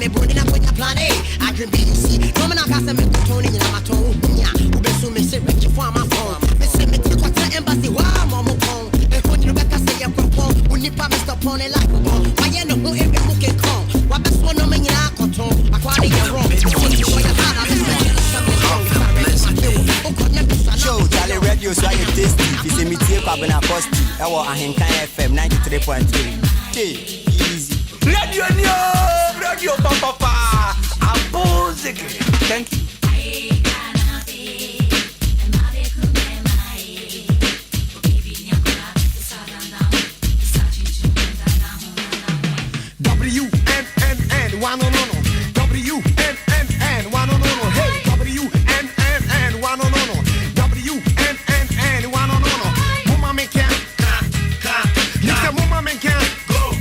me born in a plan A. I can be see. Woman, I got some Tony in my tone. Who been so missing rich for my phone. Missing me to what the embassy. Why, Mama Pong? And when you back, I say you're from home. When you promise to pony like a ball. Why you know every book can come? What best one of me in our control? I can't get wrong. Show Charlie Radio, so you tasty. If you me take up in a cost, Ahenkan FM 93.3. Easy. Radio, papa. Thank you. WNNN, one on no. WNNN, one on no. Hey, WNNN, one on no. WNNN, one on no. Mama make can, look at mama make can, go.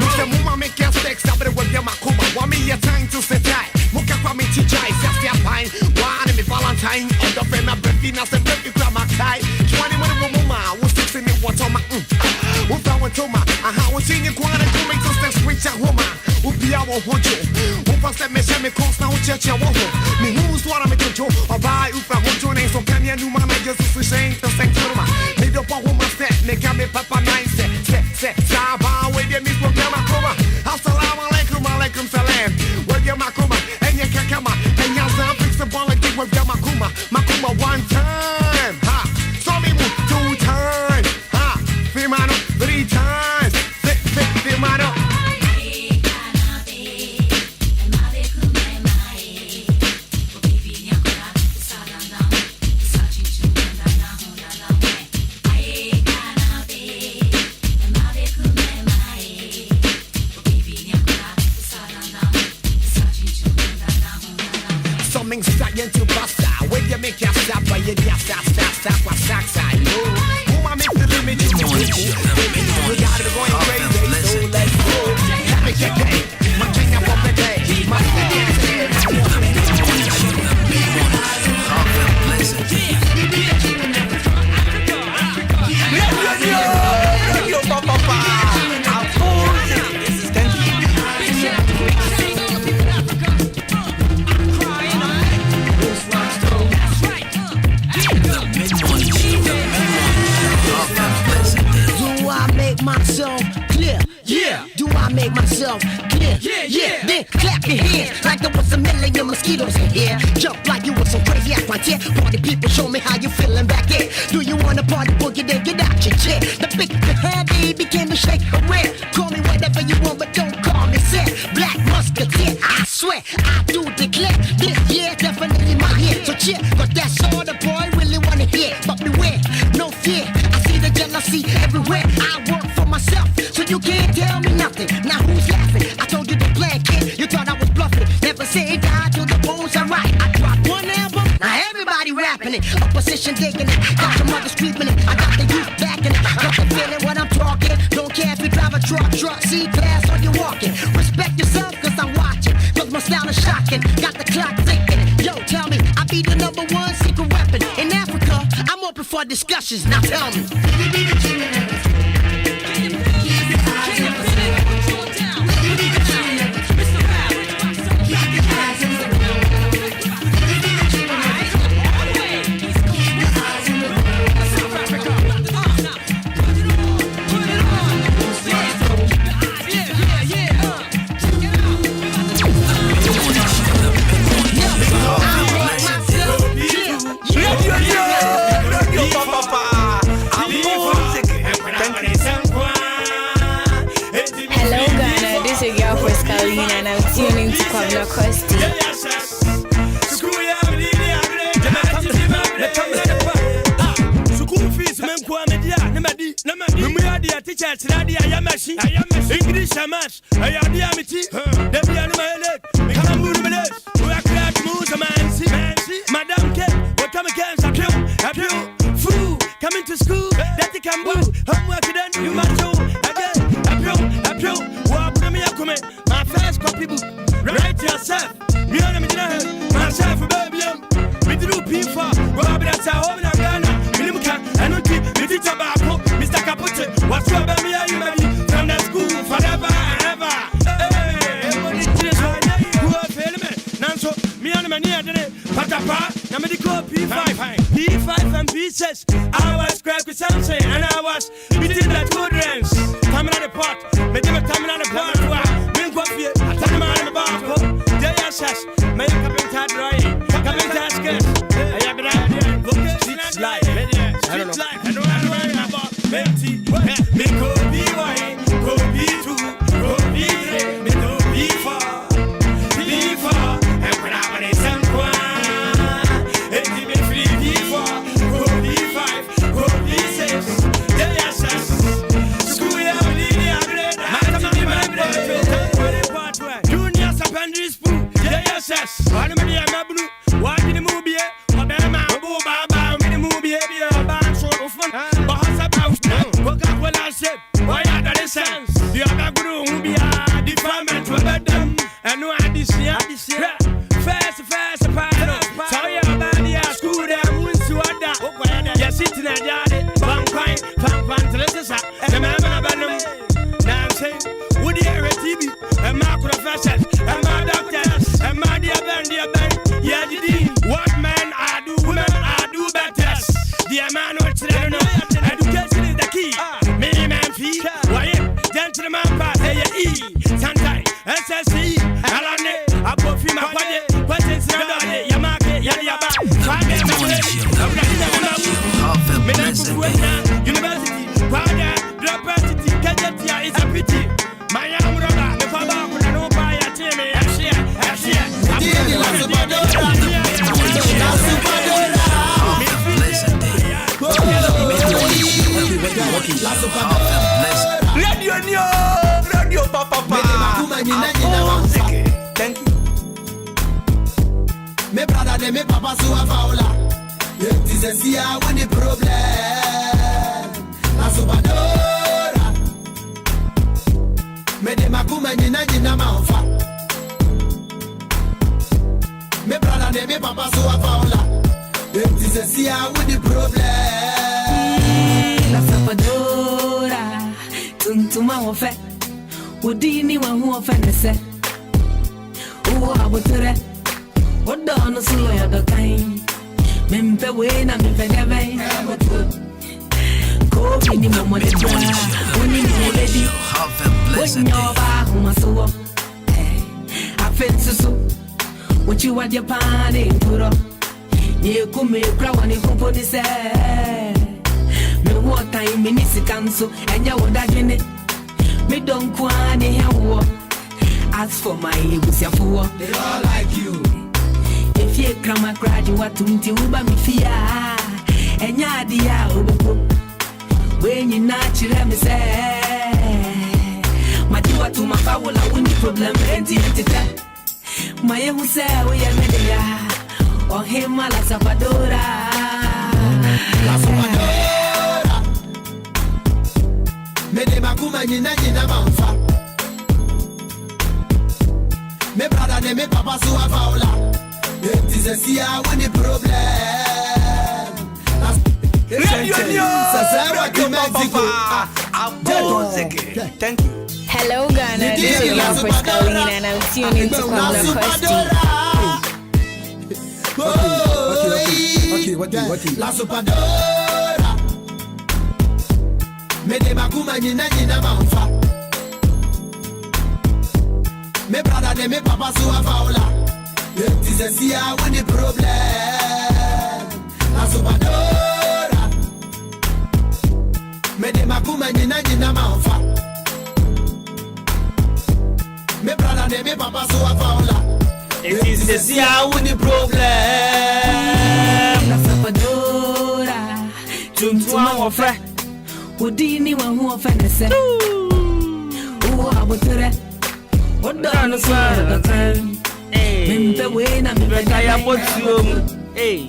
Look at mama make can sex. I better work your makuma. Want me your time to set tight. Muka kwa me chichai, saskia pine. One me Valentine. On the fame, my birthday, now some birthday, grab my tie. 20 minutes with mama, was 6 in it, what's on my Whoop I went to my, I was in your corner to make some steps, switch out woman. Whoop be our hojo. Whoop I said, me shame me cost now, church your woman. Me who's what I'm a jojo. Or buy if I want your name, so can you man, I just switching to St. Turma. Made up a woman set, make me papa nine set, Saba, where you miss what Yama Kuma. Assalamu alaikum salam. Where you Makuma, and you can come and you're some fix the ball and give with Yamakuma. Makuma one time, ha. Saw me move 2 times, ha. Fimano 3 times, Fimano. Something science to bust out. When you make your stop, but you just stop, what socks I know. Who I make the limit to you? We got it going crazy, so let's go. Happy day, my king up on the day. My myself clear, yeah. Do I make myself clear? Yeah. Then clap your hands like there was a million mosquitoes in here. Jump like you was some crazy ass frontier. Party people, show me how you feeling back there. Do you wanna party boogie? Then get out your chair. The big, the heavy became the shake aware. Call me whatever you want, but don't call me sad. Black musketeer, I swear, I do declare this year definitely my year. So cheer, cause that's all the boy really wanna hear. But beware, no fear. I see the jealousy everywhere. I work for myself, so you can't tell me nothing. Now who's laughing? I told you the plan, kid. You thought I was bluffing. Never say die till the bones are right. I dropped one album, now everybody rapping it. Opposition digging it, got your mother screaming it. I got the youth backing it. Got the feeling when I'm talking. Don't care if you drive a truck, C-class or you walking. Respect yourself, cause I'm watching. Cause my style is shocking. Got the clock ticking. Yo, tell me, I be the #1 secret weapon. In Africa, I'm open for discussions. Now tell me. And I'm tuning to Kwabla Kosti. School fees, men media, Namadi, Namadi, teacher, Ayamashi, English, Amash, Ayamiti, Debian, Kalamur, Rakat, Moose, Madame K, what come against appeal, fool, coming to school, that they can move, homework, then you must do appeal, what me my first copy book, write yourself, me on myself, baby, we do people, Robert, that's our home in Ghana, Milimuka, and not keep the teacher tobacco, Mr. Caput, what's your baby, are you ready from the school forever and ever? Hey, near the Patapa, Namedico P5 and P6. I was cracked with something and I was beating the children's. Coming out the pot, making a coming out the pot. Bring coffee, I tell them I'm about JSS. May I come in to drawing? Come in to ask us. I have been out life. I don't know. I know about Betty. Me go B1, go B2, go B3, me go B4, and when I want it, it give me free B4, go B5, go B6, JSS. School year, Junior secondary school, JSS. One of the blue, one in the movie, Obama, Baba, in the movie, why are the sense? The other group will be a department to let them and no idea. First, partner. So you're about the school there, moons to other. You're sitting at Yard, Banquine, Pantelesa, and the man about them. Now I'm saying, would you hear a TV, and my professors, and my doctors, and my dear band, yeah, what men I do, women I do better. The man what's education is the key. Why, gentleman, pass E, Santai, SSC, Alane, Abofima, questions, Yamake, Yaba, University, Pada, University, Kajatia is a pity. My young brother, the Papa, no buy a team, Radio Papa. Thank you. Me brother de me papa so avaula. It is a sia when the problem. La subadora. Me de makuma nyina maofa. Me brother de me papa so avaula. It is a sia when the problem. La subadora. Tuntuma ofe. Udini wa hu ofe se. Uwo abutere. Odo no sulo ya do kain. Mempe we na mempe gave. Ko bini mama de bra. Oni ni lady. When your ba huma so. Afensu so. What you want your pan in puro. Ye kume kra wani komponi se. Me what time minisi kanso. Enya woda gene. Me don't kwani hewo. As for my busiafuo, They all like you. if you come a graduate to uba mi fia, and ya dia ubu. When you natural me say, my dear to my power, I win the problem, and it. My who say we are media, or him la Salvadora. La subadora. Me de makuma nyina maofa. Me brother de me papa so avaula. It is a sia when the problem. Thank you. Hello Ghana, this is your first Carolina and I'm tuning into Kwabena Kosti. Okay. La subadora. Me de makuma nyina maofa. Me brother de me papa so avaula. It is a sia when the problem. La subadora. Me de makuma nyina maofa. Me brother de me papa so avaula. It is the sia with the problem. La Salvadora. Tuntuma ofe. Udini wa hu ofe se. Uwo abutere. Odo no so ya time. Mempe we na mempe Kaya potium. Hey.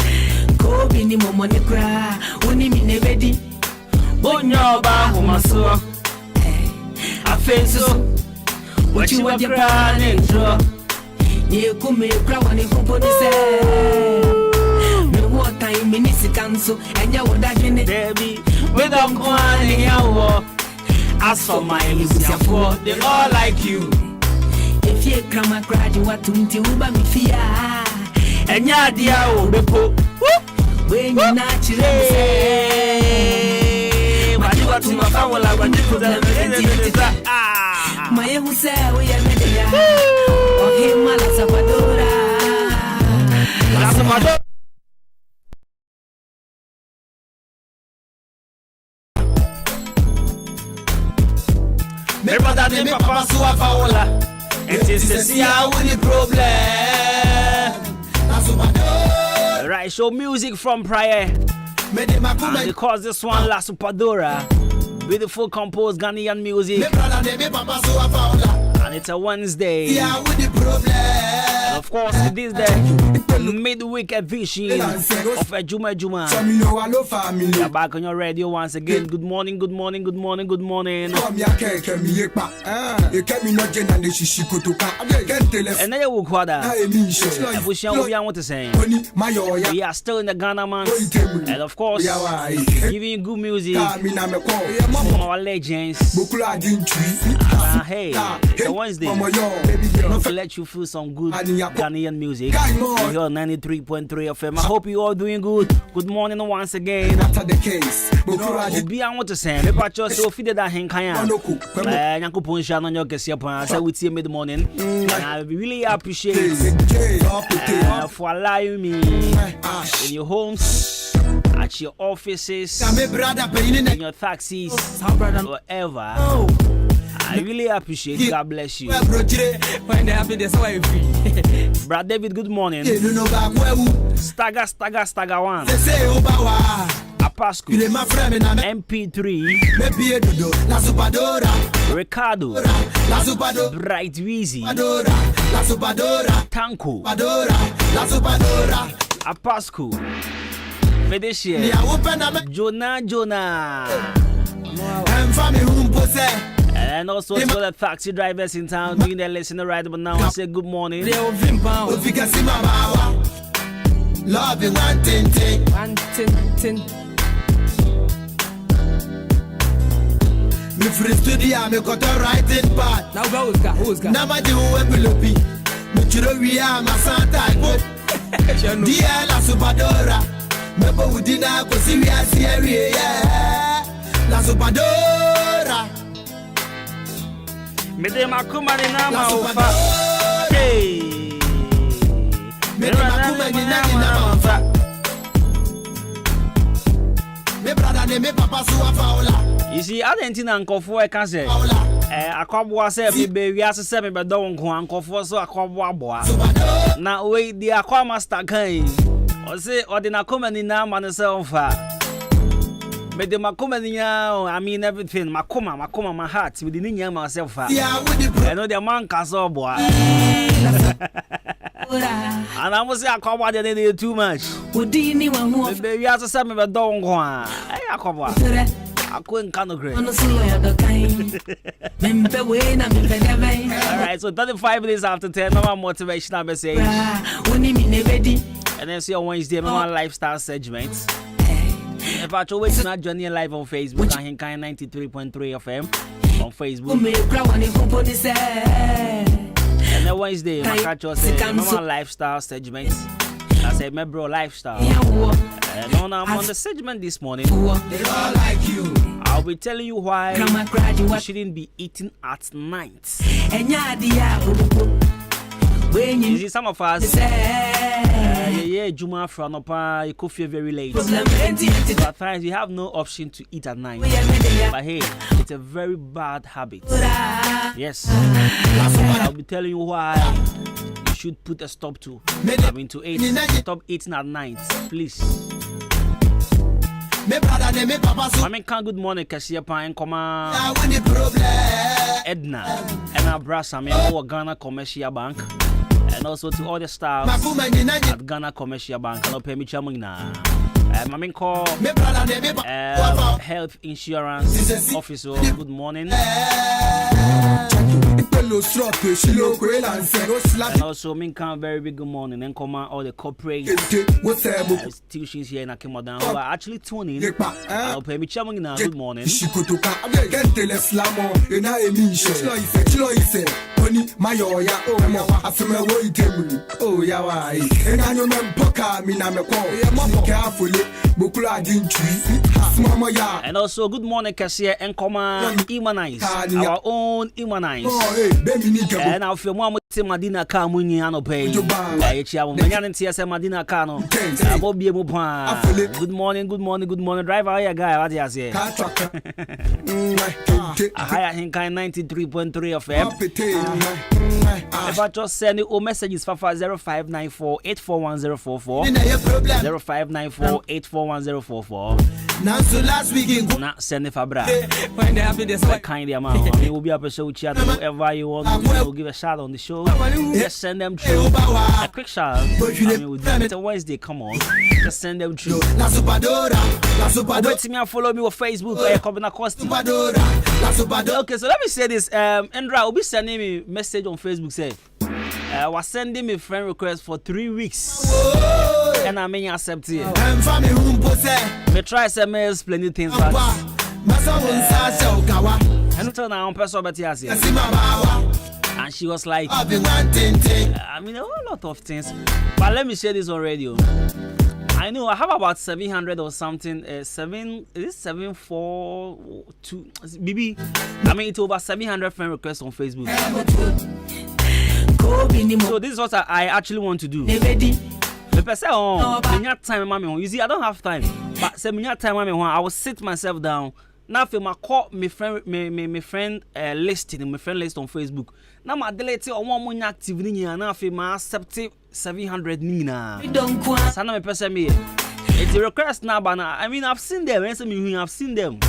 Ko bini momo ne kra. Oni mi ne bedi. Onyo ba humaso. Afenso. What you want your crying draw. Ye kume kra wani komponi se. Me what time minisi kanso. Enya woda gene. Baby, we don't go on in your as for my Lucifer, they all like you. If you come a graduate to uba mi fia. enya dia o bepo when you naturally say madu watu mafawala kwa jitu za maye huse we ya media okay mala sapadora la sapadora me brother me papa so afawola it is the see how the problem right show music from prior and because this one La Supadora beautiful composed Ghanaian music and it's a Wednesday and of course it is the midweek edition of Adwuma. You're back on your radio once again. Good morning. And then you will quad want to say we are still in the Ghana month and of course giving you good music from our legends. Hey, it's a Wednesday to let you feel some good Ghanaian music. You're on 93.3 FM. I hope you all doing good. Good morning once again. After the case, I want to say, me patcho so feed that Ahenkan. Nyanko ponsha no nyo kese pan say we tie mid morning. I really appreciate for allowing me in your homes, at your offices, in your taxis, wherever. I really appreciate it. God bless you. Brad David, good morning. Stagger one. Apasco MP3 Ricardo Bright Weezy Tanko Apasco Fedeshe Jonah and also to the taxi drivers in town doing their listener right but now I say good morning. Loving one tin. Me free studio, me got a writing part. Now who's got? Now my do envelope. Me chiro we are my Santa. Dia La Supadora. Me bo udina ko si we are yeah. La Supadora. Me de makuma ni na ma ufa. Hey. Me de makuma ni na ma ufa. Me brother ne me papa so afaola. You see, Argentina and Kofu, I can say, I can't was every baby as a seven, but don't go and Kofu, so I can't boy. Now, wait, the Aqua Master came. Or say, or the Nakumani now, man, so far. But the Makumani now, I mean everything. Makuma, my heart, with the Ninya myself. I know the man castle boy. And I must say, I can't watch it too much. Baby as a seven, but don't go on. I can't watch. I couldn't kind of great. Alright, so 35 minutes after 10, my motivational message. And then see on Wednesday, my lifestyle segment. If I always not joining live on Facebook, Ahenkan 93.3 FM on Facebook. And then Wednesday, my catch was my lifestyle segment. I said, my bro, lifestyle. And I'm on the segment this morning. They all like you. I'll be telling you why you shouldn't be eating at night. You see, some of us, Juma from Opa, you could feel very late. But at times, you have no option to eat at night. But hey, it's a very bad habit. Yes. I'll be telling you why you should put a stop to. To eat. Stop eating at night, please. Ahenkan, good morning, Kasia Pine, Edna, and our brother, our Ghana Commercial Bank, and also to all the staff at Ghana Commercial Bank. And pay me chamina. Call health insurance officer. Good morning. And also, Minkan, very big good morning. And come all the corporate institutions here in Akimodan who are actually tuning. I'll pay me chamina. Good morning. Oni mayoya oh mo afeme wo itemu oh ya wai enanyo mempoka mina meko carefully bokula dintri mama ya. And also good morning Kasia and Koma Imanize our own Imanize and our film Madina Car Muni Anopay Madina Cano Bobby Mupa. Good morning driver here guy what you say Ahenkan 93.3 FM. If I just send you messages for 0594 841044 0594 now so last weekend not send it for bra When they happy this way. kind amount. I mean, we'll be able to show chat whatever you want. We'll give a shout on the show. Just send them through a quick shout. I mean, we'll do it on Wednesday. Come on, just send them through. Wait till me and follow me on Facebook. Okay, so let me say this. Andra will be sending me message on Facebook. Say, was sending me friend request for 3 weeks, and I mean accept it. Me try some me explain things, but until now, I'm person but yes, and she was like, I mean a whole lot of things, but let me share this on radio. I know I have about 700 or something. 742 BB. I mean it's over 700 friend requests on Facebook. So this is what I actually want to do. The person time, mommy. You see, I don't have time. But say time, mommy. I will sit myself down. Now, if I call my friend, my friend list on Facebook. Now, I delete on one more activity. Now, if I accept 700 nina. So now, my person me. It's a request now, but I mean, I've seen them. I've seen them.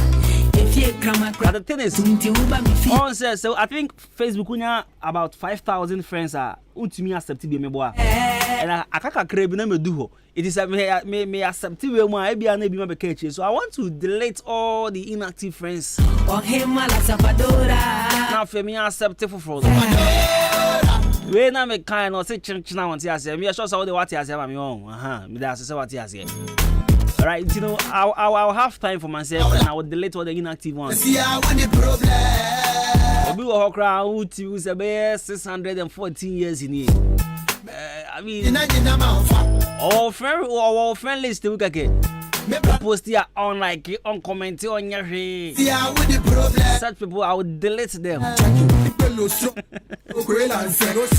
But the thing is, so I think Facebook about 5,000 friends are me accepted me boy. And I can't crave me do. It is me accepted me my be so I want to delete all the inactive friends. Now for me accepted for fraud. When I make kind of say change now, me I show so what I say me own. Me that's what I say. Right, you know, I'll have time for myself and I will delete all the inactive ones. See, I want the problem. We will crowd to 614 years in here. I mean, our friend list we can post here on like on comment on your head. See, I want the problem. Such people, I will delete them.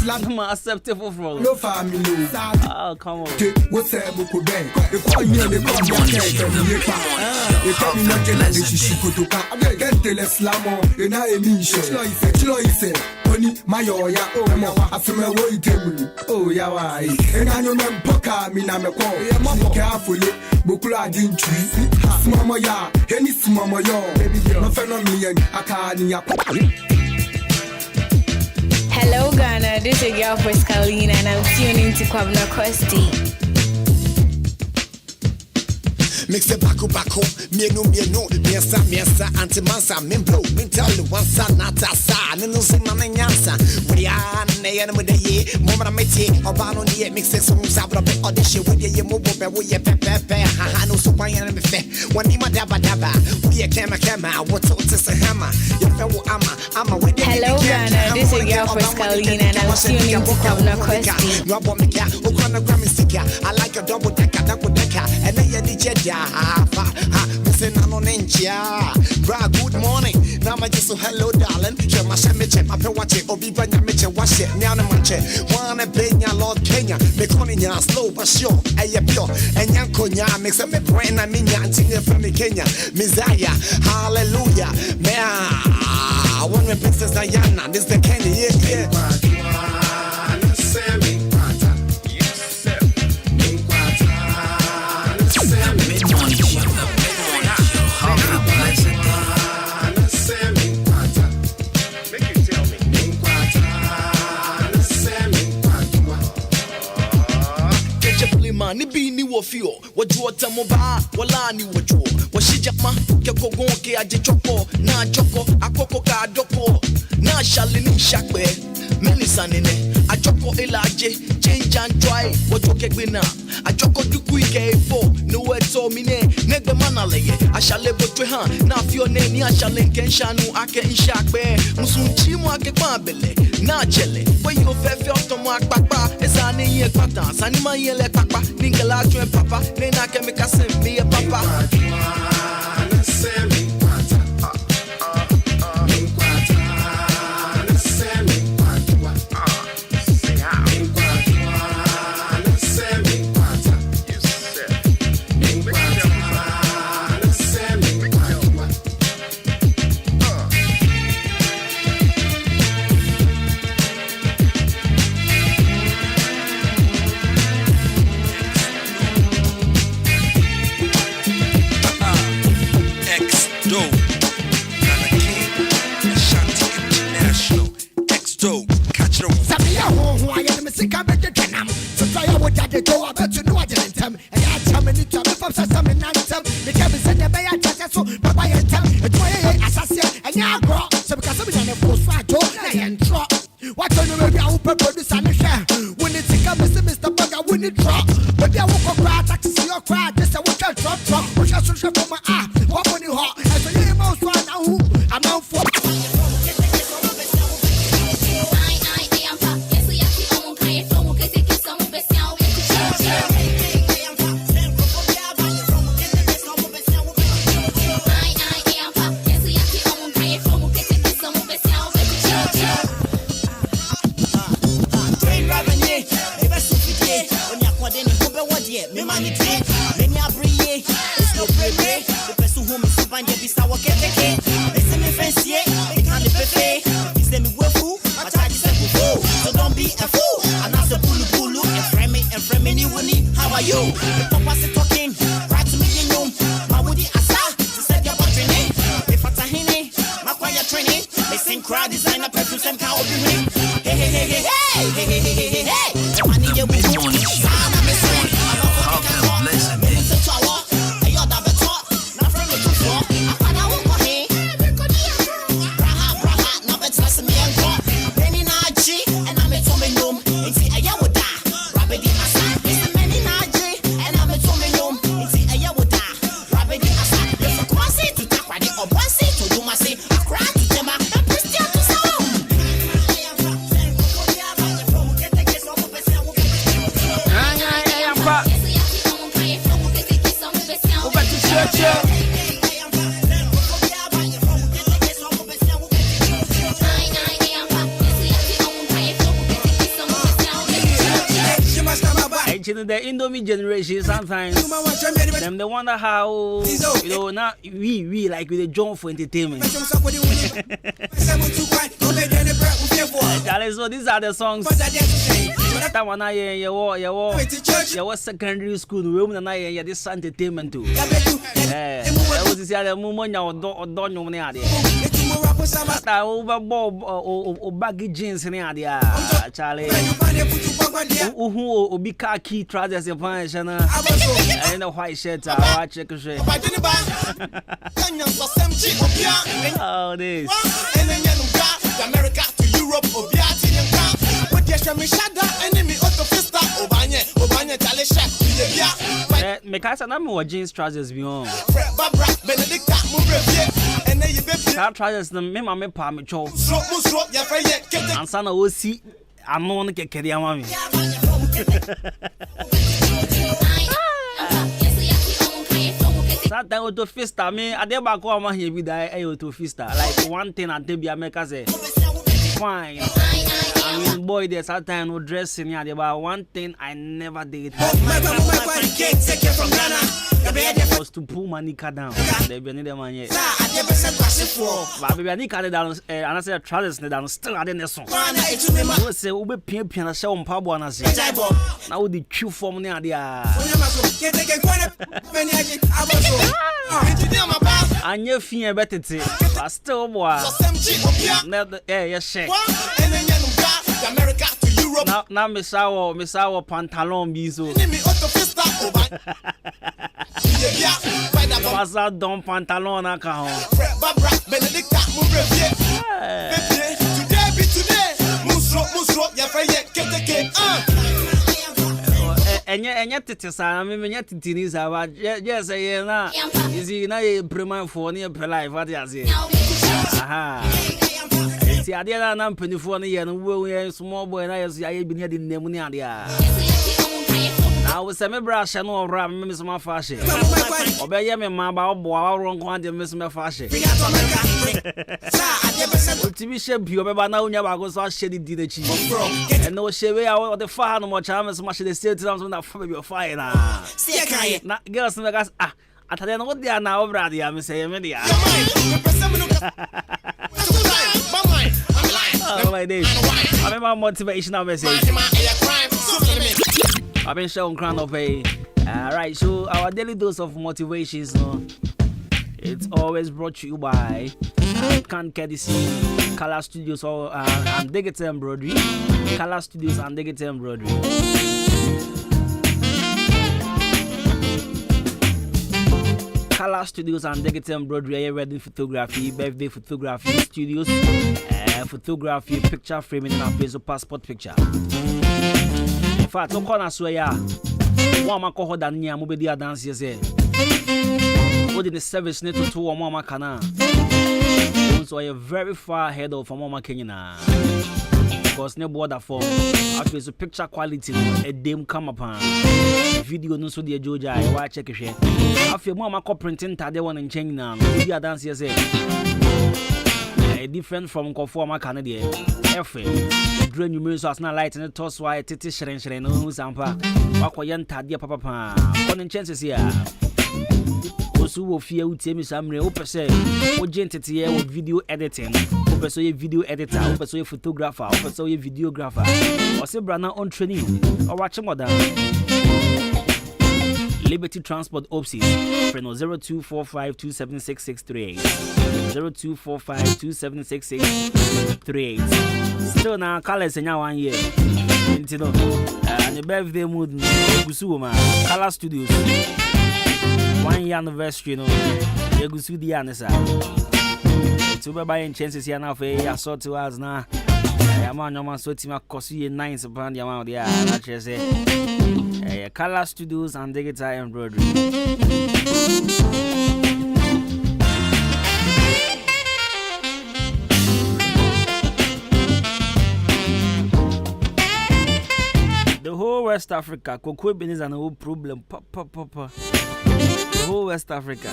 I'm acceptable for no family. Oh, come on. What's up, Bukuben? The call me the oh, yeah, why? And I know Poka, Minamako, carefully, Bukula didn't treat Mama ya, any smama yo, baby, no phenomenon, Akania. Hello Ghana, this is your girl Pascaline and I'm tuning to Kwabena Kosti. Mix the baku, mienu, miensa, antimansa, membro, mental, one son, not a son, and no sin, my yansa. We are an with the year, Mama Meti, or Bano, mix it some sabra, or the shit with your mobile, with your pepe, Hano, so I am a fair. One ima daba, we a camera, what's a hammer, your fellow I'm a with Hello Ghana, this is your girl Pascaline and I'm tuning to Kwabena Kosti. I like a double decker, and then you DJ. Good morning. Now my just so hello, darling. Share my shemiche, my pewache, obi banya miche, wash it, nyana manche. Wanna be ya Lord Kenya, me calling ya slow but sure, aye pure, and yankonya, makes a me brain, I mean, yanting from me Kenya, Messiah, hallelujah, mea. I want my princess Diana, this the Kenya, yeah. Ni bi ni wo fio wo juo tamo ba wala ni wo juo wo shijama ke kogon ke aje choko na joko akoko ka doko na shali ni shakpe melisanene ajoko elaje change and try wo joke gbe na ajoko duku ike fo no weto show me ne the manale I shall live with her now your name ya shall link and shanu ake in shack bear musunchi mo ake kwabele na chele when you fe to mo akpapa esani ye kwata sani ma ye le papa ningala twen papa ne na ke me kase me papa The Indomie generation sometimes them they wonder how now we like with the John for entertainment. So these are the songs that one your secondary school room and I this entertainment too. I was the other moment or don't know any idea. Over baggy jeans in the idea, Charlie. Who be khaki trousers and pants and a white shirt, white check shirt. Oh, this. America to Europe, enemy Mekasa na me jeans trousers beyond. That trousers na me ma me pa me chow. Ansa na o si ano no kekere ama me. That time auto fista me ade ba ko ama here bi da auto fista like one thing and dey be America say fine. I mean boy there's that time no dressing here about one thing I never did. Was to pull my nika down. They be need them man yet. But baby nika down and I say trousers down still at the song. We say we be pian show on pabo and say. Now the queue form near there. And you feel better but still boy. Yes shit. America to Europe. Now miss our pantalon bizo. Passa don pantalon na ka Benedicta today be today. Musro ya faye keke. enya tete sa me nya titini sa ba yes na is na prema for na per life what you say aha si ade na mpanifo no ye no wo small boy na yes aye bi ne de nemu ne ade a na wo se me bra hye no ora me so ma fa hye obeye me ma ba obo a ro nko ade me so me fa hye ultimi hye bi obeba na unya ba go so hye di na chi and no hye we a the fa no mo cha me so ma hye the state na so na fa be fire na girls me gas atade no dia na obra dia me say me dia oh my days I remember motivational message I've been showing crown of a right, so our daily dose of motivations, it's always brought to you by Ahenkan KDC, Color Studios and Digital Embroidery. Color Studios and Digital Embroidery. Color Studios and Digital Embroidery, wedding photography, birthday photography studios, photography, picture framing, and a passport picture. In fact, no corner swear, one man called Dania Mubedia dance, yes, what in the service need to 2 or more Macana. So I am very far ahead of Mama Kenya. Because no border for after the picture quality, a dame come upon video no so dear Georgia, I watch check it. After Mama printing Tade one in China, Mubedia dance, yes, different from Conforma Canadian. Drain numerous as not light and a toss why titty shren no zampa. Wakoyan Tadia Papa. One chances here. Also, will fear with Timmy Samre, Opa say, or gentity here with video editing, Opa so a video editor, Opa so a photographer, Opa so a videographer, or say Brana on training, or watch a mother. Liberty Transport Opsis, friend 0245276638. 0245276638. Still now, colors in 1 year. And the birthday mood, Gusuma, Color Studios. 1 year anniversary, you know, Yagusu the Anessa. To be buying chances here now for a sort to us now. I am on your man, so Tima Cosi 9 upon the amount, yeah, not just say. Color Studios and Digital Embroidery. The whole West Africa, Cocoa Benin is an old problem. The whole West Africa.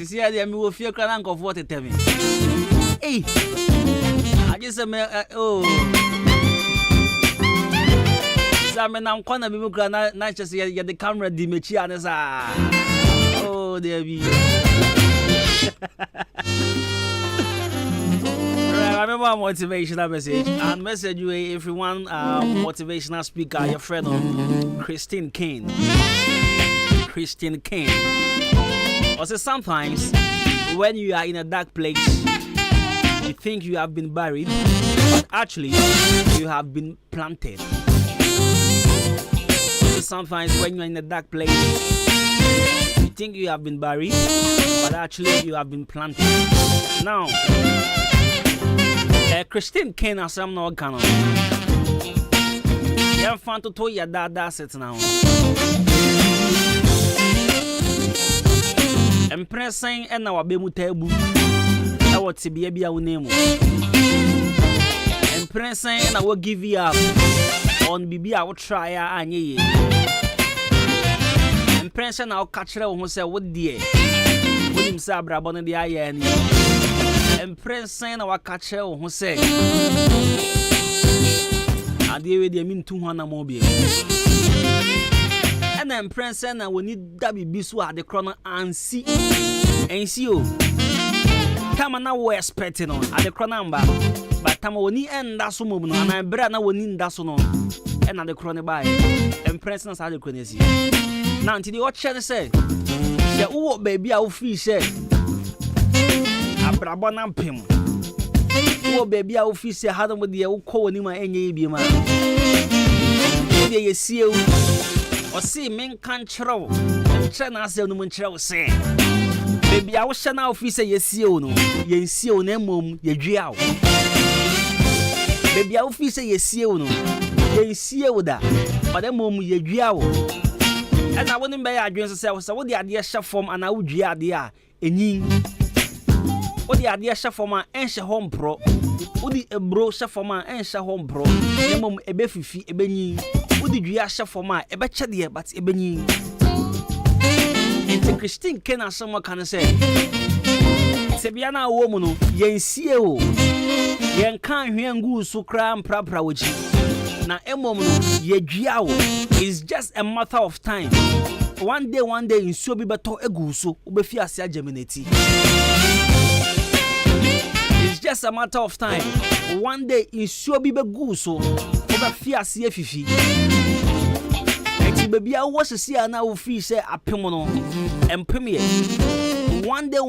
See, I will feel crank of what it tell me. Hey, I just said, oh. I mean, I'm going to be not just get the camera, Dimitri, and oh, there be. I remember a motivational message and message you if you want motivational speaker, your friend Christine Kane. Christine Kane. Also, sometimes when you are in a dark place, you think you have been buried, but actually you have been planted. Sometimes when you're in a dark place, you think you have been buried, but actually you have been planted. Now, Christine Kane has some no canon. You're fun to tell your dad that's it now. Impressing and our bemu tebu. I want to be a name. Impressing and I will give you up. On Bibi, I will try and ye. Impression, I'll catch her who say, what dear? William Sabra, Bonnet the Iron. Impression, I'll catch her who say, I deal with you mean 200 mobile. And then impression, I will need W. Biswa at the corner and see. And see you. Come on, now we're expecting on at the corner. But Tamoni and that's so moment, and I better now win that so on. And at the corner by impressing us at the corner. Now, until the watch say, the old baby, I'll fish. I'm Brabon Pim. Oh, baby, I'll fish. Had them with the old cold in my NAB man. You see, or see, men can't troll. And China said, no one shall say. Baby, I was shan officer, you see, no, you see, no, mum, you jail. Baby, I officer, you see, no, you ye sie wo da but dem mom ye dua wo and I wouldn't be adwen so what the idea chef form and I would dua de a enyin what the idea chef form and enhye home pro what the bro chef form and enhye home pro dem mom ebe fifi ebe nyin what the dua chef form and ebe che de but ebe nyin ente Christine ken asem kan say se bia na wo mu no yen sie o yen kan hwen gu so kra mprapra wochi na emom no ye dua wo is just a matter of time one day nsuo bi beto egu so obefi ase ageminati it's just a matter of time one day nsuo bi begu so obefi ase afifi enti baby a wo sisi ana wo fi se apem no empem ye one day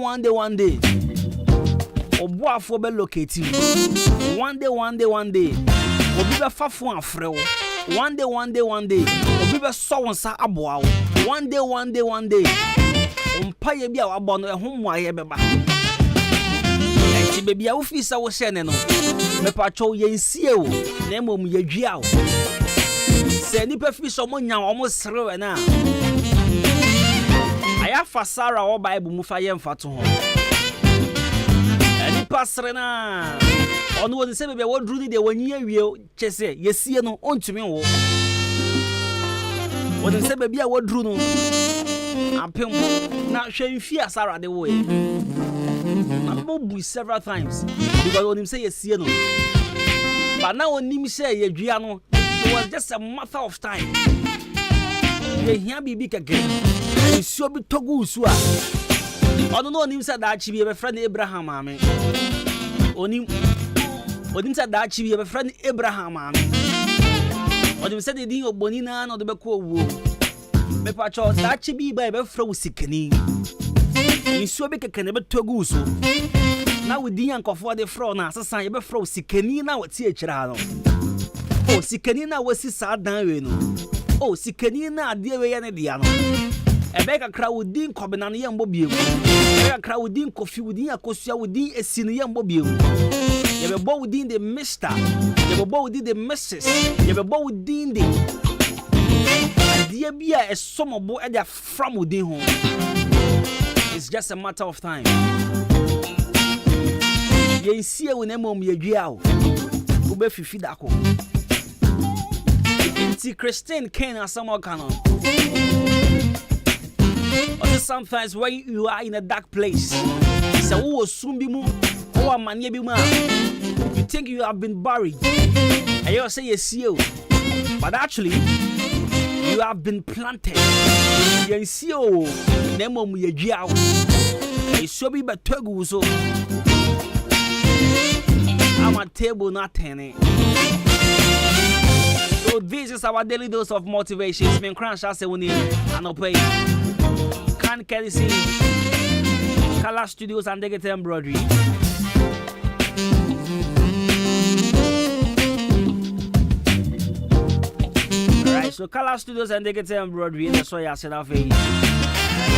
obuafo be locate one day obi be fafo afre wo one day obi be so wonsa aboa wo one day ompa ye bia wabo no ehom aye beba enti baby a wo fi sa wo hye ne no me pacho ye nsie wo na emom ye dua wo se ni pe fi so mo nya wo mo srewe na aya fasara wo bible mu fa ye mfato ho eni pasre na ono woni se bebe wo dru ni de wani awie chese yesie no ontumi wo woni se bebe a wo dru no apem na hwemfi asara de wo e na mo bu several times because woni se yesie no but na woni se ye dua no it was just a matter of time ye hia bibi keke nsuo bi togu usu a ono no onim se da chi bi be friend Abraham ame onim se da chi bi be friend Abraham ame onim se de din oboni na no de be ko owo me pa cho da chi bi be fra usikani nsuo bi keke ne be togu usu na we din yankofo de fra na asesan ye be fra usikani na wati akira no o sikani na wasi sa dan we no o sikani na ade we ye ne dia no ebe kakra wudin kobena no yembo biem ebe kakra wudin kofi wudin akosua wudin esi no yembo biem yebe bo wudin de mister yebe bo wudin de mrs yebe bo wudin de dia bia esomobo e dia from wudin ho it's just a matter of time yensie wo na mom yedua wo wo be fifi dako inti Christine Ken asamo kanon. Or sometimes when you are in a dark place, so who soon be moved, or man ye be man. You think you have been buried, and you say yes you, but actually you have been planted. You see oh, nemo mu ye jiao. You so be but togu so. I'm a table not turning. So this is our daily dose of motivation. It's been crash as we need and I'll pay. Can Kelly Color Studios and Digital Embroidery. Alright, so Color Studios and Digital Embroidery. That's why I said I'll pay.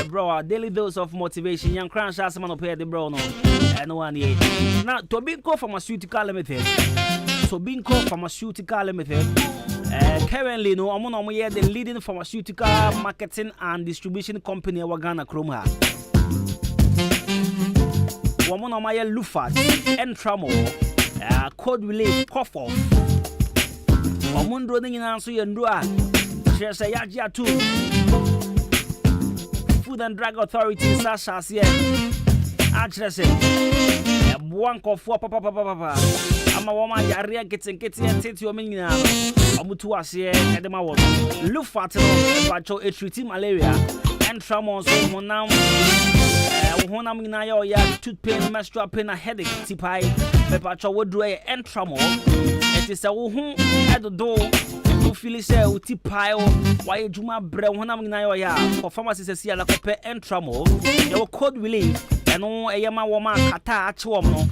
Bro, our daily dose of motivation. Young crash as man pay the bro no. And no one yet. Now, Tobinco Pharmaceutical Limited. Tobinco Pharmaceutical Limited. Currently, no, I'm the leading pharmaceutical marketing and distribution company in Ghana, Chroma. Woman on my Lufat, Entramo, Code Relay, Cough Off. Woman running in answer and do There's a Yaja too. Food and Drug Authority, Sasha, actually say, one cough for papa. I'm a woman, Yaria gets and take your meaning now. Amutu ase edema wo look fat no a treat malaria and trauma so honam na ya tooth pain menstrual pain a headache tipai pepper cho wodru e entramo it is a wo hu edodo wo feel say wo tipai o why adwuma bre honam na ya for pharmacy say ala kope entramo your code relief eno eyema wo ma kata ache wo no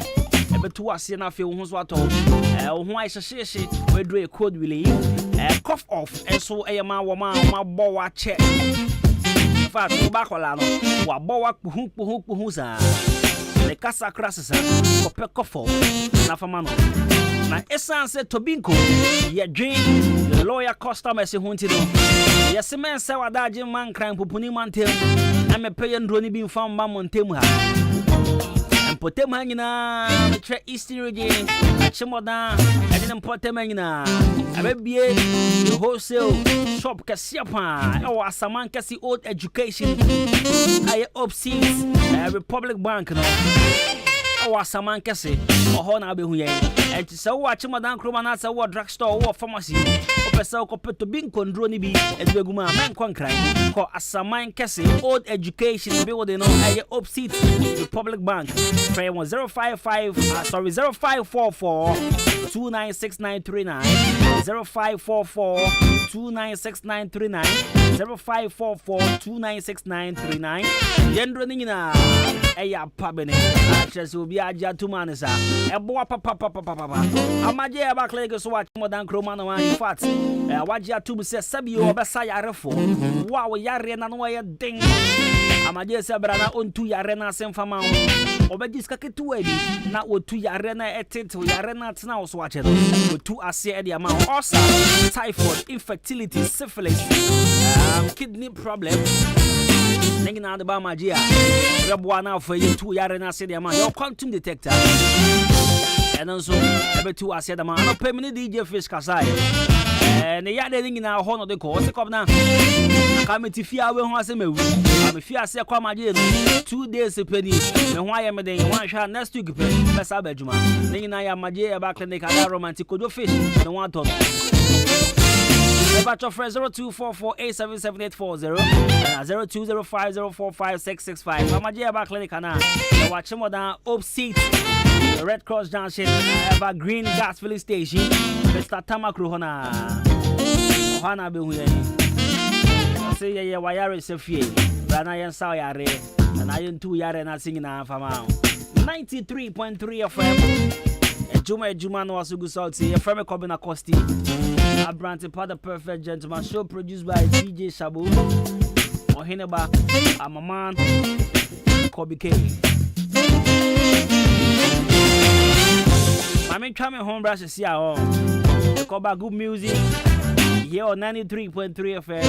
betu ase na fe wo hu so ato wo hu aisheshe we do a code relief cough off enso eyema wo ma bo wa che in fact wo ba kola no wa bo wa kpuhu za le kasa krasesa ko pe cough off na fama no na essence Tobinco ye dream lawyer customers hunting. Yes, man, say what that Jim man crime pupuni mantem. I'm a paying drone being found by Montemu. And put them hanging on the Eastern region, Chimoda, and then put them hanging on. I may be a wholesale shop Cassiapa or Saman Cassi old education. I overseas Republic Bank. Or Saman Cassi or Hona Behuye. And so watch Madame Cromanasa or drugstore or pharmacy. Opesa ko peto bin kondroni bi edweguma man kwankran ko Asaman Cassi old education building on a opposite Republic Bank. Pray 055 0544 296939 0544 296939 0544 296939 yendro nina eya pabene achese obi aja tumanisa ebo papa amaje aba klege so watch modern chroma no in fact waje atu se sabi obesa yarefo wow yare na no ye ding amaje se bra na ontu yare na semfama obeji skaketu abi na otu yare na etete yare na tena wo so wache no otu ase e dia ma osa typhoid infertility syphilis kidney problem ningina de ba magia reboa na for you two yare na se dia ma your quantum detector and also ebetu ase da ma no pemini DJ Fish Kasai ne yade ningina ho no de ko se kom na kameti fia we ho ase mewu am fia ase kwa magia 2 days peni me ho aye me den wan hwa next week pe besa ba adwuma ningina ya magia ba clinic ada romantic kojo fish ne wan to about your friend 0244877840 and 0205045665. Amaje Aba Clinic na watch more than opposite the Red Cross Junction Aba Green Gas Filling Station. Mr. Tamakru hona Ohana be huye. Say ye wayare se fie. Bana yen saw yare and ayen 2 yare na singing na fama. 93.3 FM. Juma no asugu salty. A firm Kobina Costi. A brand part the perfect gentleman show produced by DJ Shabu. Ohineba, I'm a man, Kobe K. I mean, coming home, brush to see our Koba good music here on 93.3 FM.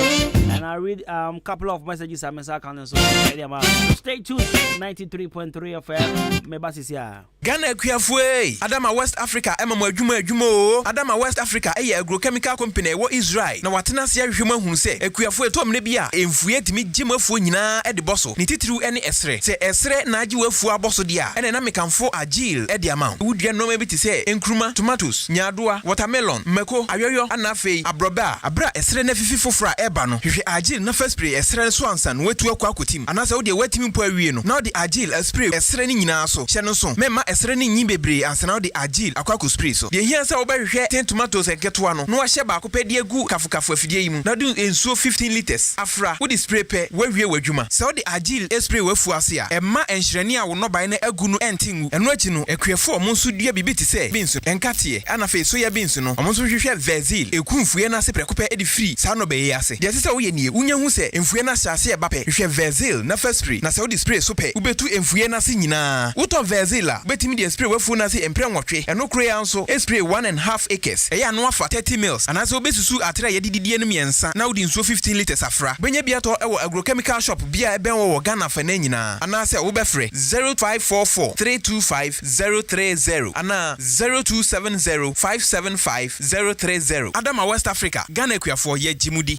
And I read couple of messages I'm in so stay tuned 93.3 FM. Me basi sia. Ghana Kuafwe, Adama West Africa, Emma Jumo, Adama West Africa, a agrochemical company, what Israel. Now, what Nasia human who say, a Kuafwe Tom Nebia, if we had to meet Jim Funina at the bosso, Nititu any esre, say esre, Naju Fua Bossodia, and an American for a Jill at the amount. Would you know maybe to say, Nkruma, tomatoes, Nyadua, watermelon, Meko, Ayoyo, Anafe, Abroba, Abra, esre nefi for fra ebano, if you agil, no first spray, esre swanson, wet to a quakutim, and as I would wet him per now the agil, a spray, esre in aso, Shanoson, Mema esreni nyibebre ansa na the agil akwaku spray so de hia sa obehwe 10 tomatoes eketo ano no ahye ba akopɛ de agu kafukafu afidie yi mu na do ensuo 15 liters afra wo the spray pe wawie wadwuma sa wo the agil spray wafu ase a ɛma enhyerɛne a wo no ban na agu no entingu ɛno akyi no akuafo ɔmo nso dua bibi te sɛ beans enkate ana fe so ya beans no ɔmo nso hwehwɛ vezil ekumfue na se prekopɛ edi free sa no bɛyɛ ase de sɛ wo yɛ nie unya hu sɛ emfue na hyase e ba pɛ hwehwɛ vezil na first spray na sa wo the spray so pɛ ubetu emfue na se nyinaa wo vezil a betimi de spray wafu na se empre nwotwe eno kro ya nso spray 1.5 acres eya no afa 30 mils ana se obesusu atra ye dididie no miensa na wodi nso 15 liters afra benya bia to ewo agrochemical shop bia eben wo Ghana fa na nyina ana se wo befre 0544 325 030 ana 0270 575 030 Adama West Africa Ghana kuafo ye jimudi.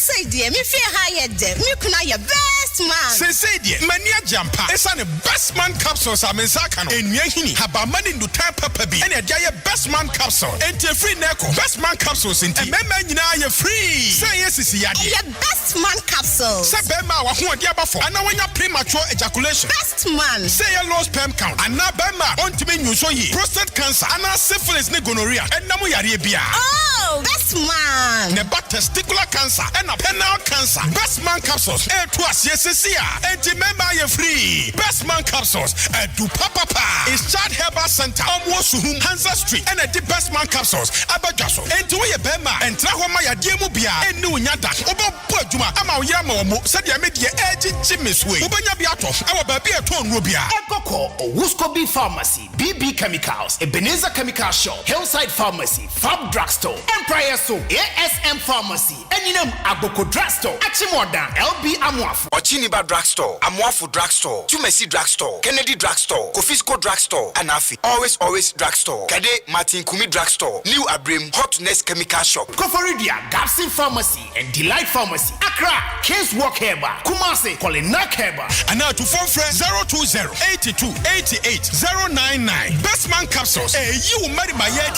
Say dear, me fear higher dear. Me kuna your best man. Say dear, mania jampa. Esa ne best man capsules am nsaka no. Enye hini haba mani ndu time papa bi. Ene dia best man capsule. Enti free neko. Best man capsules enti. Mema nyina ye free. Say yes is ya dear. Your best man capsule. Say bema wa ho dia bafo. Ana wanya premature ejaculation. Best man. Say your low sperm count. Ana bema ontime nyuso yi. Prostate cancer. Ana syphilis ne gonorrhea. Enamu ya yare bia. Oh, best man. Ne ba testicular cancer and penile cancer. Best man capsules. To us yesesia. Enti member ye free. Best man capsules. Do papa. Is Chad Herbal Center. Suhum Hansa Street. And the best man capsules. Abajaso. Enti we bema. And trahoma ya diemu bia. And no nyada. Obo Adwuma. Ama oyama omo. Sadia media eji chimiswe. Ubanya biato. Awa baby aton rubia. Ekoko. Wuskobi Pharmacy. BB Chemicals. Ebenezer Chemical Shop. Hillside Pharmacy. Fab Drugstore. Empire Soap. ASM Pharmacy. Enyinam Agboko Drugstore. Achimordan. LB Amuafu. Ochiniba Drugstore. Amuafu Drugstore. Tumesi Drugstore. Kennedy Drugstore. Kofisco Drugstore. Anafi. Always Drugstore. Kade Martin Kumi Drugstore. New Abrim Hotness Chemical Shop. Koforidia. Gapsin Pharmacy. And Delight Pharmacy. Accra. Case Walk Herba. Kumasi. Kolinak Herba. And now to phone friend 020-8288-099. Best man capsules. You marry my head.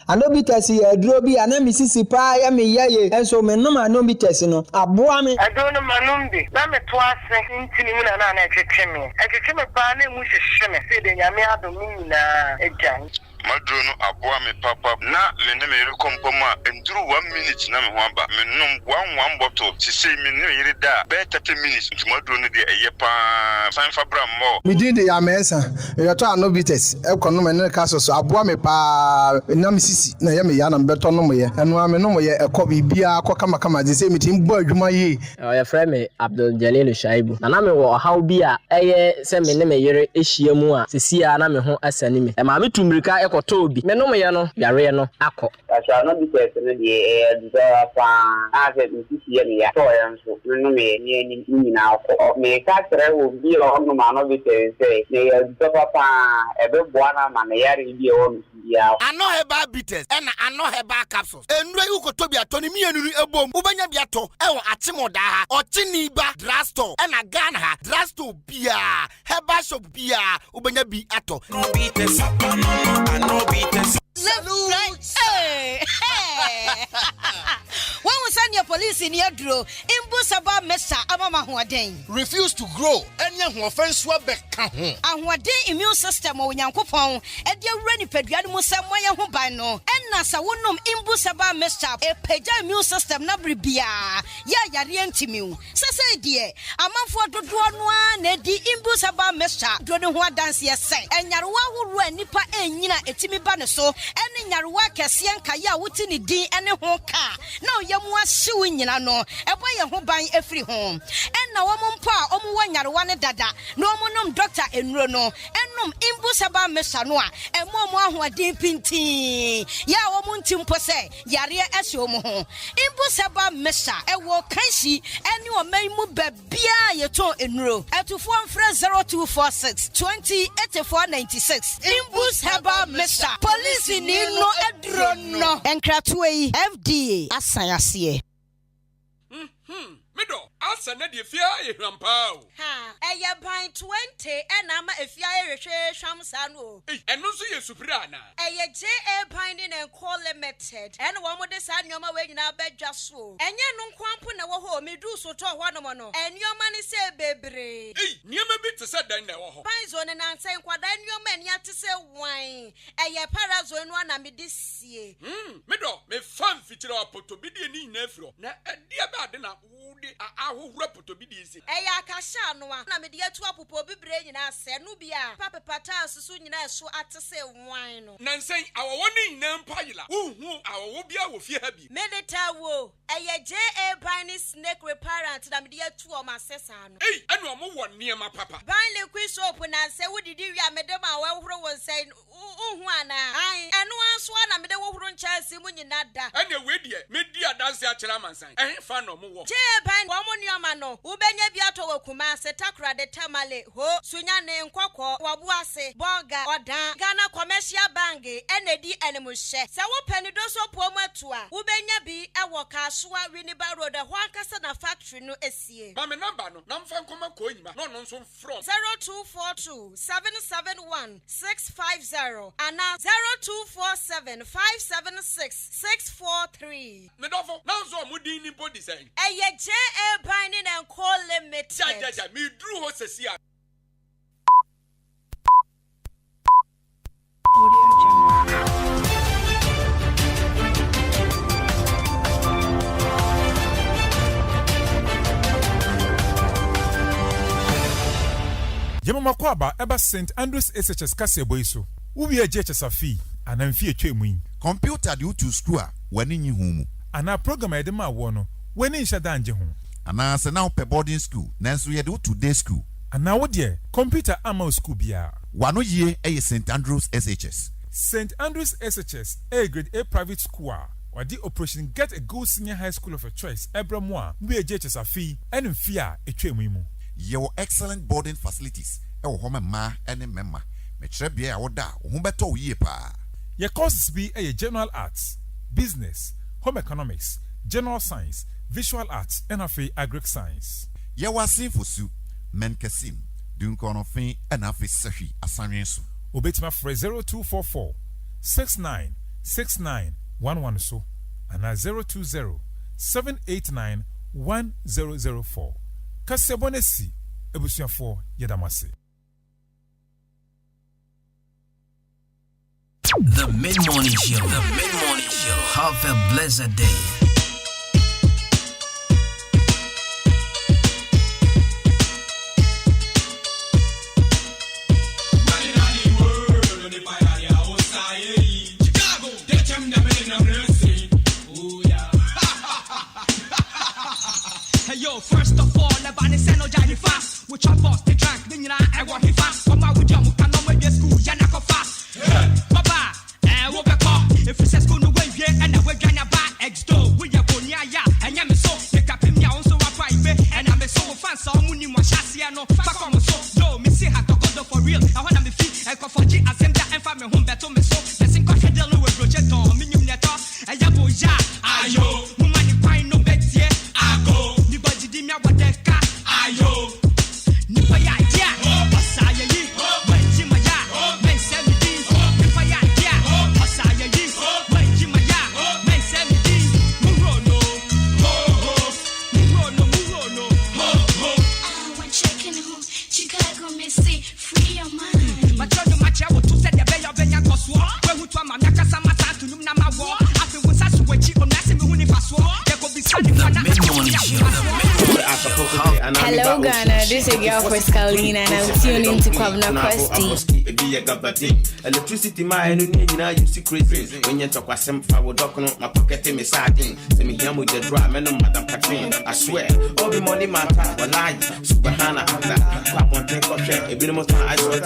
Anobites here, Drobi, and Mississippi, I mean, yea, and so me no anobites no. Abuami. I don't know Manumbi. Mamma twice in Tinimuna and a chimney. I can come a banner which is shimmy, said in Yamia Domina, a giant. Madrono Abuami Papa, na Leneme Compoma, and drew 1 minute Namwamba, Menum 1 bottle, to say me no yida, better 10 minutes to Madrono de Ayapa, San Fabra more. We did the Amesa, you try nobites, Economy Castle, Abuami Pa, Namisisi, Nayami Yan, and Bertonomoye, and Wamenomoye, a copy Bia, Cocamakama, the same team, Burjumaye. Your friend Abdul Jalil Shaibu. Naname wa how Bia, send me name yere Ishiamua, Sisia, Name as enemy. And Mammy Tumrika. Toby, Menoya no, Yareno, Ako. I shall not be taken in the air, as it is here, now. May Catherine will be on the man of it and say, they are Papa, a big one, and a yari be on. I know her bad bitters, and I know her bad capsules. And where you could to be a Tony me and a bomb, Ubanya Biato, Atimoda, or Tiniba, Drasto, and a Ghana, Drasto Bia, her bashop Bia, Ubanya Bi Ato. No beaters, no beaters. Hey. When we send your police in your draw, Imbusaba Mesa Amama Huaden. Refuse to grow, and young offense Wabek. And what day immune system or Yankopon, and dear Renny Pediano Samoya Hubano, and Nasa Wunum Imbusaba Mesa, a Peja immune system Nabribia, Yarientimu. Say, dear, a month for the Duanwa, Nedi Imbusaba Mesa, Donua dance yes, and Yarwa who ran Nipa and Yina Etimi Banaso, and in Yarwa Cassian Kaya Wutini D and a honka. No, Yamwa suing in no, a boy who buying every home. And now one pa, one Yarwana Dada, no monum doctor in Rono, and num Imbusaba Mesanoa, and more who are deep in tea. Ya womuntim pose, Yaria Esomo. Imbusaba Mesa, a walk Kanshi, and you may move Bia Yato in row. At to form fresh 0246 20 8496. Imbusaba Mesa, police in no Edrono, and Kratway FDA, Asayasi. Middle, answer Nadia Fia, Rampao. Ha, a pine 20, and I'm a fire Shamsano. And no see a Suprana. A J.A. Pinding and call limited, and one with the sun your way in our bed just so. And you no quampun our home, me do so to one mono, and your money say baby. Near me bit to set down there. Pines on and answer what then your man yet to say wine. A ya parazone one and me this year. Middle, me fun feature up to be the knee nephew. Now, a dear bad enough. I will report to be easy. Aya Cashano, I'm a dear to a popo be brain in us, Nubia, Papa Patas, soon so at to say wine. Nancy, our one name Pila, who our Wobia will fear happy. Medita wo, a J.A. Piney snake reparent, I'm dear to my sessan. Hey, and no more one near my papa. Binely quiz open and say, what did you, Madame, well, was saying, I and one swan, I'm the woman child, Simon, you not that. And your way, dear, media does that Chalaman sign. I ain't found no more. J.A. Woman, your mano, Ubenya Biato Kumase, Takra de Tamale, Ho, Sunyane, Quako, Wabuase, Boga, or Dan, Ghana Commercial Bangi, NAD Animal Share. Sawa Penidoso Pomatua, Ubenya be a waka, Swa, Winiba Road, a Wakasana factory, no SCA. Mamma number, no, Namfan Comacoima, no nonsense from 0242 771 650 and now 0247 576 643. Medovo, now so Mudini body saying. J.A. Binding and call limited. Jaja, me drew horses here. Yamama kwaba eba St. Andrews SHS kase boy so. Ubi a JHS afi anamfi etwe mu. Computer di utu school a wani nyi hu. Ana program e de ma wo no wani nhya danje ho. Ana se na pe boarding school nanso ye de utu day school. Ana wo de computer ama school bia. Wano ye e St. Andrews SHS. St. Andrews SHS A grade A private school. Wadi operation get a good senior high school of a choice. Ebramwa we a JHS afi enmfi a etwe mu. Your excellent boarding facilities. Ewo home ma ene memma. Me trebia ya woda wo beto yie pa. Your courses be a general arts, business, home economics, general science, visual arts, and agric science. Ye wasin fosu men kesim dun kono fin and afi sahi asanwensu. Obetima for 0244 696911 so and 020 789 1004. Kasebonesi ebusuafo yedamase. The Mid-Morning Show. The Mid-Morning Show. Have a blessed day. Hey yo, first of all, everybody say no jolly fast. We chop off the drink, then you know I want it fast. Come out with you, can no make school, you know fast. Baba, we'll be caught. If you say school no way, yeah, and I will get your back extra. We are going ya, and I'm so. The captain, ya also a private, and I'm so fan, so money, my chassis, no, fuck on so. Yo, me see how to go for real. I want to be fit, I go for G, as them that and family home, better me so. The same question, dealing with project on, minimum net off, and ya boy, ya, ayo, money, pine, no bet, yeah, I go. Dimia wadeka ayo nipa ya dia pasaya yi wenjima ya mensemidi nipa ya dia pasaya yi wenjima ya mensemidi murono ho I want checking home Chicago Missy free your mind machono macha wo tu se de be yo benya koswo we hu to ama nyaka sama sa tunum na mawo afi wo sa suwachi onase me hu ni faso ye ko bisani fana Hello Ghana, this is your girl Pascaline and I'm tuning to Kwabna Kwesti. Electricity my no you see crazy. When you talk some foul document, my pocket me sardine. Send me here with the drum and Madam Catherine. I swear, all the money matter, but lie. Superhana, clap one take of share. A bit of time I got to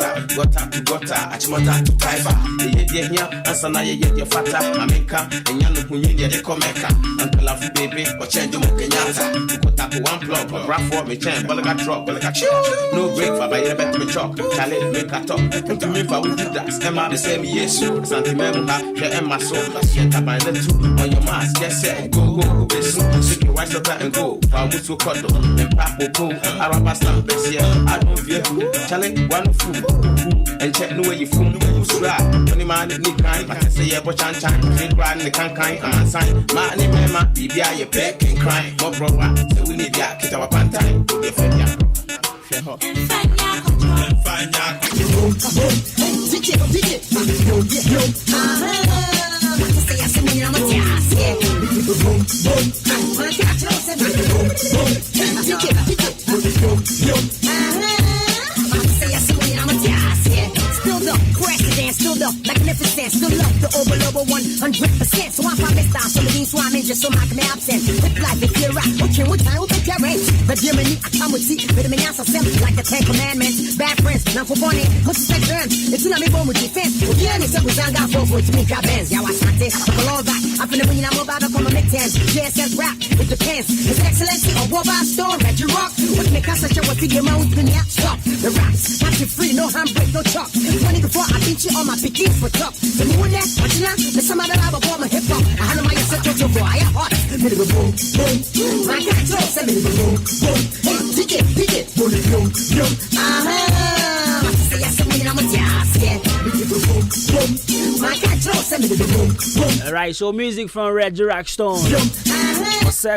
Achimota to Taifa. The year here, and Sanaya yet your fata, America, and Yanu Punya, the Comeka, Uncle of baby, or change your Kenyatta. Put up one plug, or rap for me, chain, but I got drop, but I got chew. No break for my bet me chalk. Charlie, make a talk. To me for with that. Emma, the same yes, Santimemha, share Emma so. Yet I buy the two on your mask. Yes, sir. Go, be soon. Sick your wife and go. For what's so called and Papo go. Arabasta, Bessia. I don't fear who. Charlie, one fool. And check no way you fool. Who's right? When the man need kind, I say, yeah, but chan, big grand, the can kind, and sign. Money, Mama, BBI, your back and crying. More brother, so we need ya, get our pantine. Still the president, still the magnificent, still love the over 100%. So I'm from this down, so the means why I'm in just so my me absent. With life, if you're right, okay, what time will take care of? But dear me, I come with tea, but the means are simple like the 10 Commandments. Bad friends, now for funny, what's the terms? It's not me born with defense. Yeah, it's a was I got for to make our bands. Yeah, I want this, I belong back. I'm finna bring you more about from a mid-10s. JSS rap, it depends. His Excellency or war by storm, that you rock. What make us such a what to get my own thing out? Stop the raps, not you free, no handbrake, no chop. 20 before I beat you on my pickies for top. The moon that, what you not? The summer that I was born, hip hop. I had my set to go, I have heart. Boom, boom. My cat throws a little boom, boom. Pick it, boom, boom, boom. Say yes, I'm a jazz, yeah. My cat throws a little boom, boom. Alright, so music from Reggie Rockstone.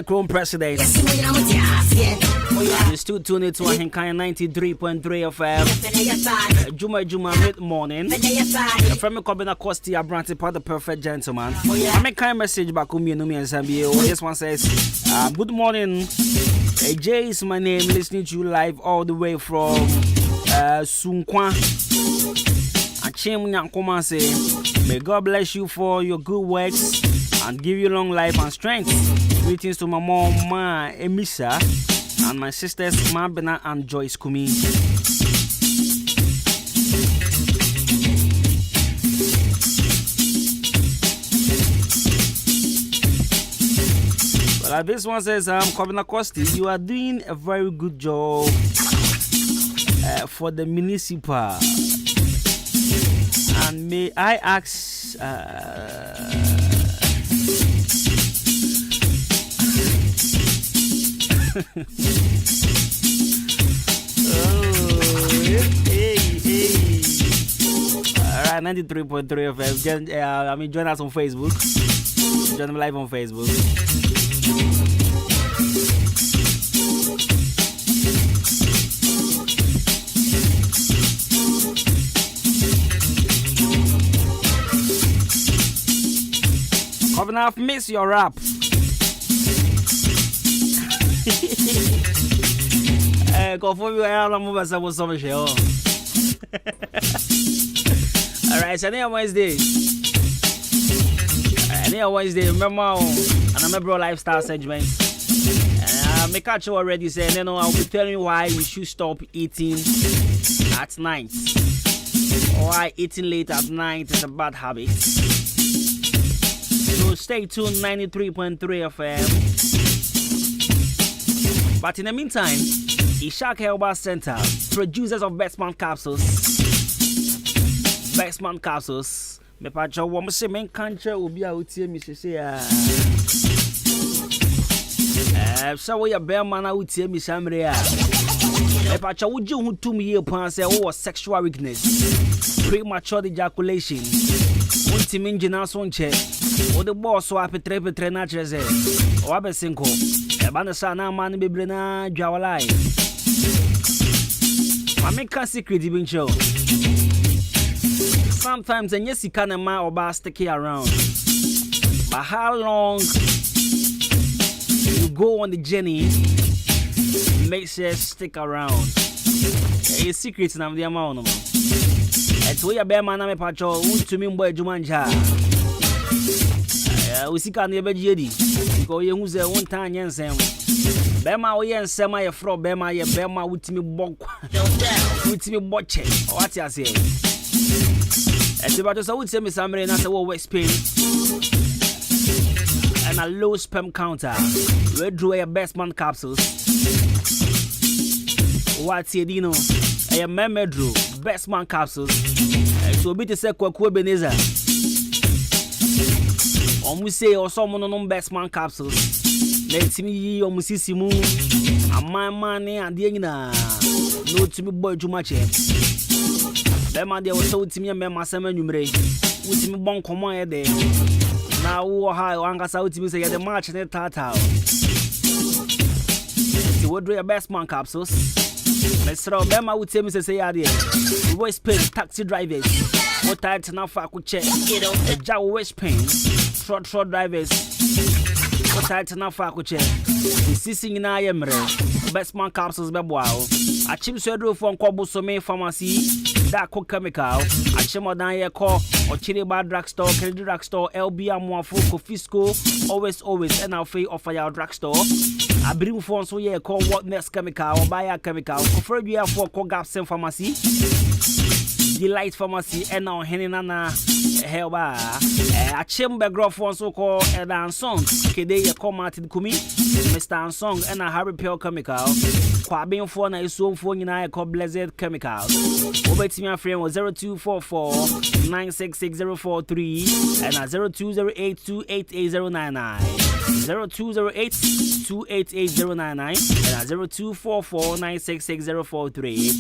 Chrome President. Yes, I'm a jazz, yeah. You still tune it to Ahenkan 93.3 FM. Juma mid-morning. From me Kobina Kosti Abranti part the perfect gentleman. I make kind message back on me and Zambia. This one says, good morning. Jay is my name, listening to you live all the way from Sunkwa Achim Nyankoma say, may God bless you for your good works and give you long life and strength. Greetings to my mom, Ma Emisa, and my sisters, Mabena and Joyce Kumi. Well, this one says, Kobina Kosti, you are doing a very good job for the municipal. And may I ask, Alright, 93.3 FM. Join us on Facebook. Join them live on Facebook. I've missed your rap. Alright, so next Wednesday. Remember, and I'm a bro lifestyle segment. Make catch you already saying, you know, I'll be telling you why we should stop eating at night. Why eating late at night is a bad habit. So stay tuned, 93.3 FM. But in the meantime, Ishak Health Center, producers of Bestman capsules. Bestman capsules. Me pacho wo mo se men kanche obi a otie mi sese so we ya be man a otie mi samre a. Me pacho wo je hu tum ye pan se wo sexual weakness, premature ejaculation. Wonti min gina so nche. O de boss so apetre na cheze. O abesinko. E ba na sa na man bebre na dwawalai. Ma me ka secret bin show. Sometimes and yes, you can man or sticky around. But how long you go on the journey makes you stick around. A secret na the amount. It's where bear man me patrol to me boy Jumanja. We see can never jedi. Because you who's a one time yensem. Bema o yensema ye fro bema ye bema with me bok. With me botche. What you say? And the battle would say, Miss Amre, and I said, West Pain and a low sperm counter. We drew a Bestman capsules. What's your dino? A meme drew Bestman capsules. So be to say, Quaco Beneza. We say, or someone on Bestman capsules. Let me or Mussisimu. And my money and the no to me boy too much. Bema de so timi mema sama numre utimi bon komo ye de na wo ha anga sa utimi say the match ne tata ti wodro your Bestman capsules mesro bema utimi say ya de West Pain taxi drivers what tight na fa ku check e ja West Pain truck drivers what tight na fa ku check sisi na ye mre Bestman capsules be boa achim so do for nkobo so me pharmacy that cook chemical achimodan ye call or chili bar drugstore, Kennedy drugstore, LB Amwafo, Fisco, always and I'll pay offer your drugstore. I bring for so ye call what next chemical or buy a chemical for you for Cogapsen pharmacy. Delight pharmacy and now Henina Helba. A chamber graph one so called Edan Song. Kede ye call Martin Kumi, Mr. Ansong and a Harry Pale chemical. Quabin for na is so for I call Blessed Chemicals. Over to my friend was 0244 966043 and a 0208288099. 0208288099 and a 0244 966043.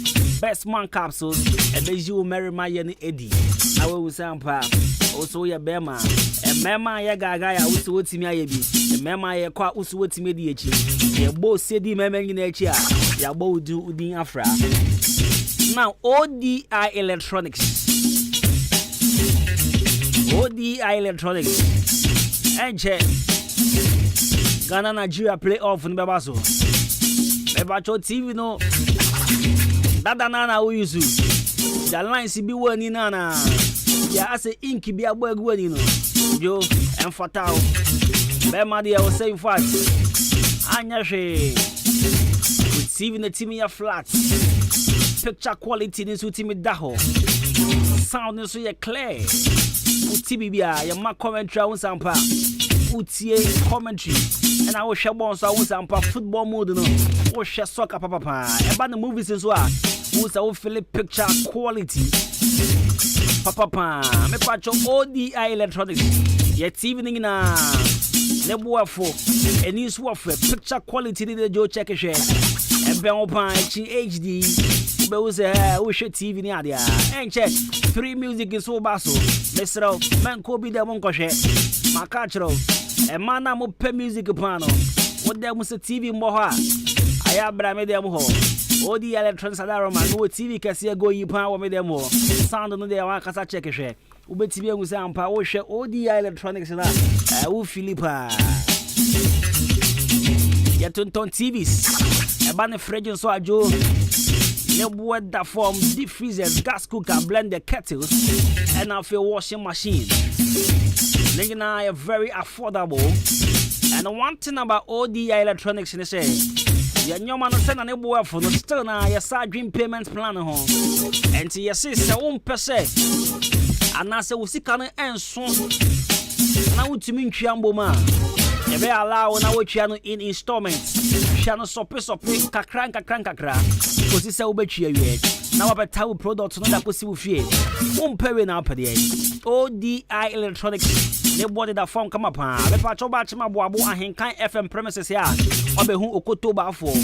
Bestman capsules and the you marry my Eddie. I will sound pa. Also ya bema. And mema ya gaga ya usu woti mi ayebi. And mema ya kwa usu woti me di echi. Ya bo sedi mema ngine echi a. Ya bo udu udin afra. Now ODI Electronics. ODI Electronics. Enche. Ghana Nigeria playoff in Bebaso. Bebacho TV no. Dada nana we use the lines be one in nana. Yeah, I say inky be a boy going in. Joe and Fatal. Bema dear was saying fast. Anya she receiving the team flat. Picture quality is with me daho. Sound is so clear. Utibia, your mark commentary on Sampa. Utie commentary. And I will share bonds on Sampa football mode. No, or share soccer papa. About the movies as well. Who's our Philip picture quality. Papa, me pacho ODI electronics. Yet evening in a Nebuafo, and news warfare picture quality the Joe check a share. And Ben Opan HD. We should TV near there. And check 3 music is so basso. Mr. Man Kobe the Monkoshe, Macatro, and Mana Mope music piano. What there was a TV moha. I have Brammy them ho. All the electrons are man. No TV can see a go you power with them more. Sound on the Wakasa check a share. Ube TV was on power share all the electronics and that. Oh, Philippa. Yatunton TVs. A banner fridge so a Joe. What that form deep freezers, gas cooker, blender kettles, and a washing machine. They are very affordable. And one thing about ODI electronics in the say, your man send an able for the still now your side dream payment plan home. And to your sister won't per se. And I say we see can and soon. Now to mean Chiambo man. If they allow now channel in installments. Channel kakra. Because it's a ubechi yet. Now about tower products not that possible fear. Won't pay now per day. ODI electronics. They bought that phone come up. The patch of Bachama Boabo Ahenkan FM premises here. Obe who Okotoba for.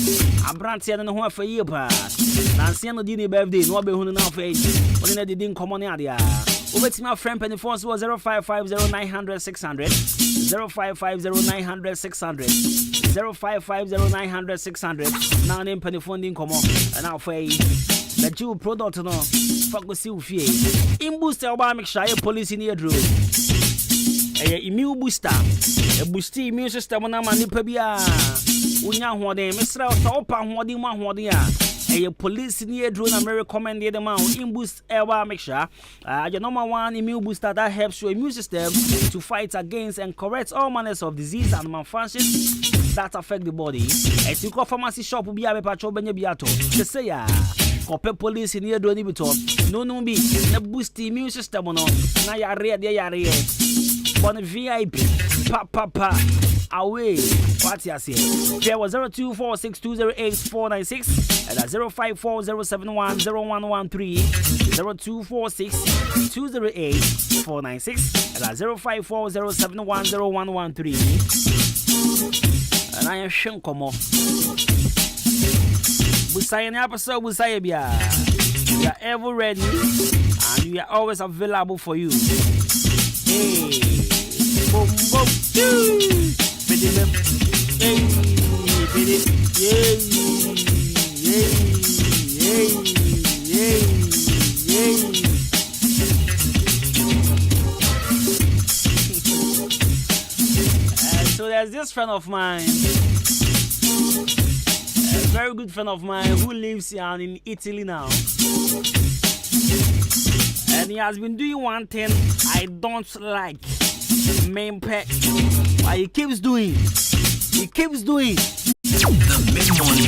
A brand here and one for year pass. Nancy and Dini birthday, no be who now face. When they didn't come on area. Over to my friend Penny Force was 0550900600. 0550900600. 0550900600. Now name Penny Funding come on. And now for the Jew product no. Focus you fear. In booster Obama make sure police in your drone. A immune booster, a boosty immune system on a manipabia. Unya Hode, Mr. Topa Hodi Mahodia. A police near drone America recommended amount in boost ever make sure. Your number one immune booster that helps your immune system to fight against and correct all manners of disease and malfunctions that affect the body. A secret pharmacy shop will be a patrol Benyabiato. They say, yeah. Copy police in here don't even talk. No be the boost the immune system on. Now you are ready. On VIP, pa, away. What's your say? There was 0246208496 and 0540710113, 0246208496 and 0540710113. And I am Shankomo. Busayani episode Busayabia. We are ever ready and we are always available for you. Hey. Boom, boom, bidi bim, bidi, So there's this friend of mine, a very good friend of mine who lives in Italy now. And he has been doing one thing I don't like. Main pet. Why he keeps doing. The mid-morning